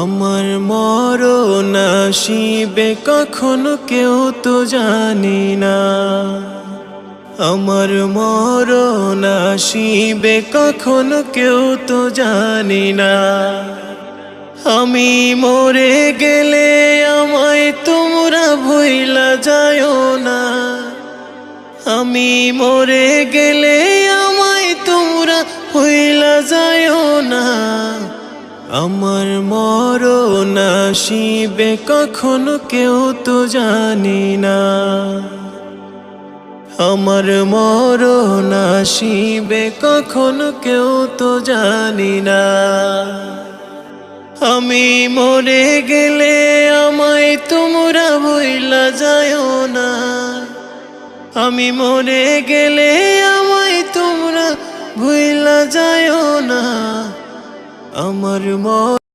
আমার মরণ আসিবে কখনো কেউ তো জানি না, আমার মরণ আসিবে কখনো কেউ তো জানি না। আমি মরে গেলে আমায় তোমরা ভুইলা যায়ও না, আমি মরে গেলে আমায় তোমরা ভুইলা যায়ও না। আমার মরণ আসিবে কখনো কেউ তো জানি না, আমার মরণ আসিবে কখনো কেউ তো জানি না। আমি মরে গেলে আমায় তোমরা ভুইলা যায়ও না, আমি মরে গেলে আমায় তোমরা ভুইলা যায়ও না। আমার